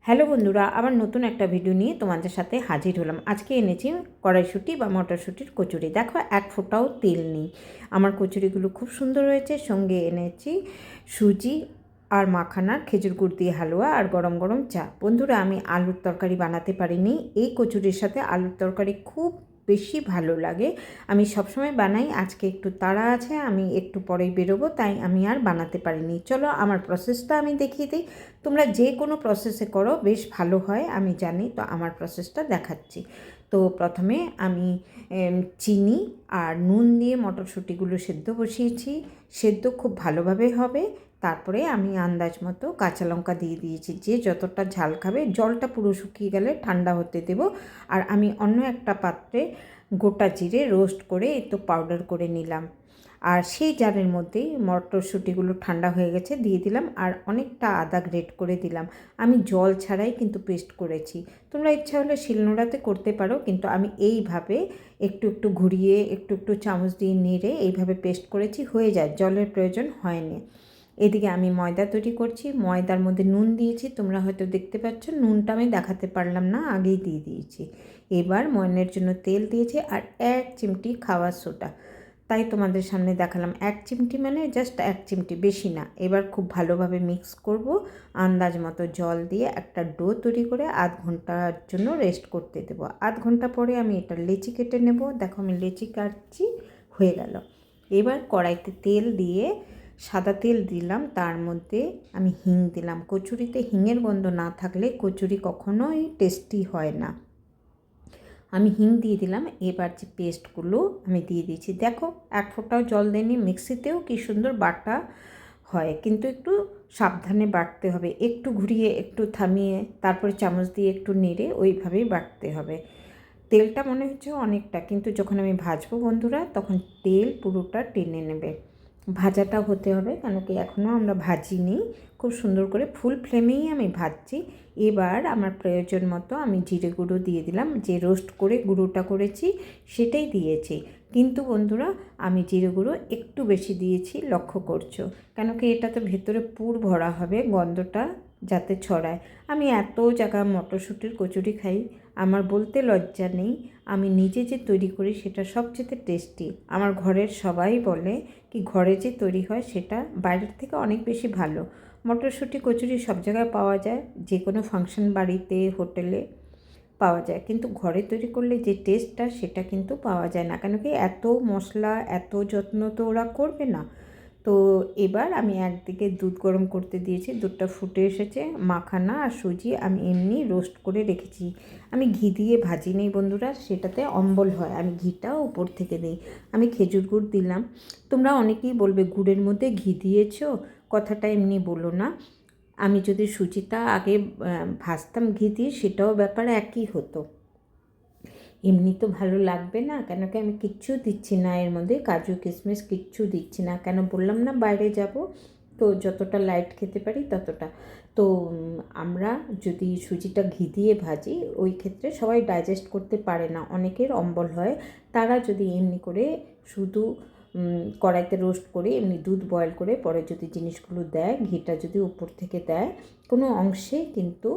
Hello বন্ধুরা, আবার নতুন একটা ভিডিও নিয়ে তোমাদের সাথে হাজির হলাম। আজকে এনেছি কড়াইশুঁটি বা মটরশুঁটির কচুরি। দেখো, এক ফোঁটাও তেল নেই। আমার কচুরিগুলো খুব সুন্দর হয়েছে। সঙ্গে এনেছি সুজি আর মাখানার খেজুর গুড় দিয়ে হালুয়া আর গরম গরম চা। বন্ধুরা, আমি আলুর তরকারি বানাতে পারিনি। এই কচুরির সাথে আলুর তরকারি খুব বেশি ভালো লাগে। আমি সবসময় বানাই, আজকে একটু তাড়া আছে, আমি একটু পরেই বেরোবো, তাই আমি আর বানাতে পারিনি। চলো আমার প্রসেসটা আমি দেখিয়ে দিই। তোমরা যে কোনো প্রসেসে করো, বেশ ভালো হয় আমি জানি, তো আমার প্রসেসটা দেখাচ্ছি। তো প্রথমে আমি চিনি আর নুন দিয়ে মটরশুঁটিগুলো সেদ্ধ বসিয়েছি। সেদ্ধ খুব ভালোভাবে হবে। তারপরে আমি আন্দাজ মতো কাঁচা লঙ্কা দিয়ে দিয়েছি। যে যতটা ঝাল খাবে, জলটা পুরো শুকিয়ে গেলে ঠান্ডা হতে দেব। আর আমি অন্য একটা পাত্রে গোটা জিরে রোস্ট করে একটু পাউডার করে নিলাম। আর সেই জারের মধ্যেই মটরশুঁটিগুলো ঠান্ডা হয়ে গেছে, দিয়ে দিলাম। আর অনেকটা আদা গ্রেট করে দিলাম। আমি জল ছাড়াই কিন্তু পেস্ট করেছি। তোমরা ইচ্ছা হলে শিলনোড়াতে করতে পারো, কিন্তু আমি এইভাবে একটু একটু ঘুরিয়ে একটু একটু চামচ দিয়ে নেড়ে এইভাবে পেস্ট করেছি। হয়ে যায়, জলের প্রয়োজন হয়নি। এদিকে আমি ময়দা তৈরি করছি। ময়দার মধ্যে নুন দিয়েছি, তোমরা হয়তো দেখতে পাচ্ছ। নুনটা আমি দেখাতে পারলাম না, আগেই দিয়ে দিয়েছি। এবার ময়নের জন্য তেল দিয়েছি আর 1 চিমটি খাওয়ার সোডা। তাই তোমাদের সামনে দেখালাম। 1 চিমটি মানে জাস্ট 1 চিমটি, বেশি না। এবার খুব ভালোভাবে মিক্স করব। আন্দাজ মতো জল দিয়ে একটা ডো তৈরি করে আধ ঘন্টার জন্য রেস্ট করতে দেবো। আধ ঘন্টা পরে আমি এটা লেচি কেটে নেব। দেখো, আমি লেচি কাটছি। হয়ে গেল। এবার কড়াইতে তেল দিয়ে, সাদা তেল দিলাম, তার মধ্যে আমি হিং দিলাম। কচুরিতে হিঙের গন্ধ না থাকলে কচুরি কখনোই টেস্টি হয় না। আমি হিং দিয়ে দিলাম। এবার যে পেস্টগুলো আমি দিয়ে দিয়েছি। দেখো, 1 ফোঁটাও জল দেয়নি। মিক্সিতেও কি সুন্দর বাটা হয়, কিন্তু একটু সাবধানে বাটতে হবে। একটু ঘুরিয়ে, একটু থামিয়ে, তারপরে চামচ দিয়ে একটু নেড়ে ওইভাবেই বাটতে হবে। তেলটা মনে হচ্ছে অনেকটা, কিন্তু যখন আমি ভাজবো বন্ধুরা, তখন তেল পুরোটা টেনে নেবে। ভাজাটা হতে হবে, কেন কি এখনও আমরা ভাজিনি। খুব সুন্দর করে ফুল ফ্লেমেই আমি ভাজছি। এবার আমার প্রয়োজন মতো আমি জিরে গুঁড়ো দিয়ে দিলাম। যে রোস্ট করে গুঁড়োটা করেছি সেটাই দিয়েছি। কিন্তু বন্ধুরা, আমি জিরে গুঁড়ো একটু বেশি দিয়েছি, লক্ষ্য করছো। কেন কি এটাতে ভেতরে পুর ভরা হবে, গন্ধটা যাতে ছড়ায়। আমি এত জায়গা মটরশুঁটির কচুরি খাই, আমার বলতে লজ্জা নেই। আমি নিজে যে তৈরি করি সেটা সবচেয়ে টেস্টি। আমার ঘরের সবাই বলে কি ঘরে যে তৈরি হয় সেটা বাইরের থেকে অনেক বেশি ভালো। মটরশুঁটি কচুরি সব জায়গায় পাওয়া যায়, যে কোনো ফাংশন বাড়িতে, হোটেলে পাওয়া যায়, কিন্তু ঘরে তৈরি করলে যে টেস্টটা সেটা কিন্তু পাওয়া যায় না। কেন কি এত মশলা, এত যত্ন তো ওরা করবে না। তো এবার আমি একদিকে দুধ গরম করতে দিয়েছি। দুধটা ফুটে এসেছে। মাখানা আর সুজি আমি এমনি রোস্ট করে রেখেছি। আমি ঘি দিয়ে ভাজি নেই বন্ধুরা, সেটাতে অম্বল হয়। আমি ঘিটাও উপর থেকে দিই। আমি খেজুর গুড় দিলাম। তোমরা অনেকেই বলবে গুড়ের মধ্যে ঘি দিয়েছো, কথাটা এমনি বলো না। আমি যদি সুজিটা আগে ভাজতাম ঘি দিয়ে, সেটাও ব্যাপার একই হতো। এমনি তো ভালো লাগবে না, কেন কি আমি কিচ্ছু দিচ্ছি না এর মধ্যে, কাজু কিশমিশ কিচ্ছু দিচ্ছি না। কেন বললাম না, বাইরে যাব, তো যতটা লাইট খেতে পারি ততটা। তো আমরা যদি সুজিটা ঘি দিয়ে ভাজি, ওই ক্ষেত্রে সবাই ডাইজেস্ট করতে পারে না, অনেকের অম্বল হয়। তারা যদি এমনি করে শুধু কড়াইতে রোস্ট করে এমনি দুধ বয়েল করে পরে যদি জিনিসগুলো দেয়, ঘিটা যদি উপর থেকে দেয়, কোনো অংশে কিন্তু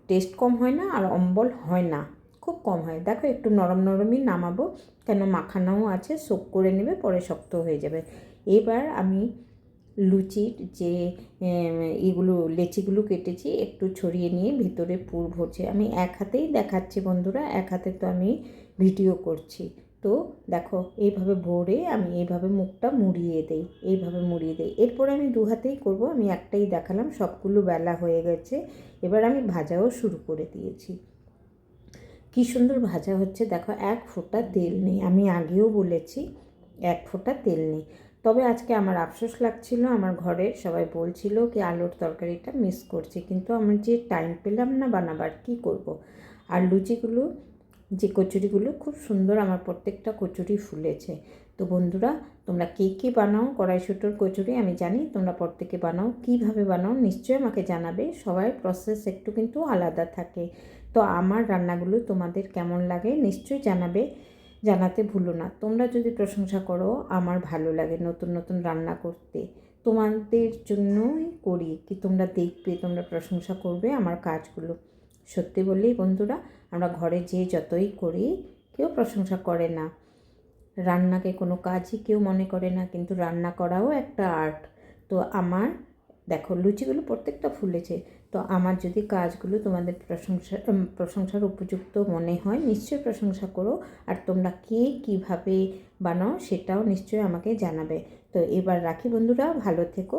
টেস্ট কম হয় না আর অম্বল হয় না, খুব কম হয়। দেখো, একটু নরম নরমই নামাবো, কেন মাখানাও আছে, সোক করে নেবে, পরে শক্ত হয়ে যাবে। এবার আমি লুচির যে এগুলো লেচিগুলো কেটেছি, একটু ছড়িয়ে নিয়ে ভিতরে পুর ভরছি। আমি এক হাতেই দেখাচ্ছি বন্ধুরা, এক হাতে তো আমি ভিডিও করছি। তো দেখো, এইভাবে ভরে আমি এইভাবে মুখটা মুড়িয়ে দেই, এইভাবে মুড়িয়ে দেই। এরপরে আমি দু হাতেই করবো, আমি একটাই দেখালাম, সবগুলো বেলা হয়ে গেছে। এবার আমি ভাজাও শুরু করে দিয়েছি। কী সুন্দর ভাজা হচ্ছে দেখো, 1 ফোঁটা তেল নেই। আমি আগেও বলেছি 1 ফোঁটা তেল নেই। তবে আজকে আমার আফসোস লাগছিল, আমার ঘরের সবাই বলছিল কি আলুর তরকারিটা মিস করছি, কিন্তু আমি যে টাইম পেলাম না বানাবার, কী করব। আর লুচিগুলো, যে কচুরিগুলো খুব সুন্দর, আমার প্রত্যেকটা কচুরি ফুলেছে। তো বন্ধুরা, তোমরা কে বানাও কড়াইশুঁটির কচুরি, আমি জানি তোমরা প্রত্যেকে বানাও। কীভাবে বানাও নিশ্চয়ই আমাকে জানাবে। সবাই প্রসেস একটু কিন্তু আলাদা থাকে। তো আমার রান্নাগুলো তোমাদের কেমন লাগে নিশ্চয়ই জানাবে, জানাতে ভুলো না। তোমরা যদি প্রশংসা করো, আমার ভালো লাগে নতুন নতুন রান্না করতে। তোমাদের জন্যই করি, কি তোমরা দেখবে, তোমরা প্রশংসা করবে আমার কাজগুলো। সত্যি বললেই বন্ধুরা, আমরা ঘরে যে যতই করি কেউ প্রশংসা করে না। রান্নাকে কোনো কাজই কেউ মনে করে না, কিন্তু রান্না করাও একটা আর্ট। তো আমার দেখো লুচিগুলো প্রত্যেকটা ফুলেছে। তো আমার যদি কাজগুলো তোমাদের প্রশংসার উপযুক্ত মনে হয়, নিশ্চয়ই প্রশংসা করো। আর তোমরা কে কীভাবে বানাও সেটাও নিশ্চয়ই আমাকে জানাবে। তো এবার রাখি বন্ধুরা, ভালো থেকো।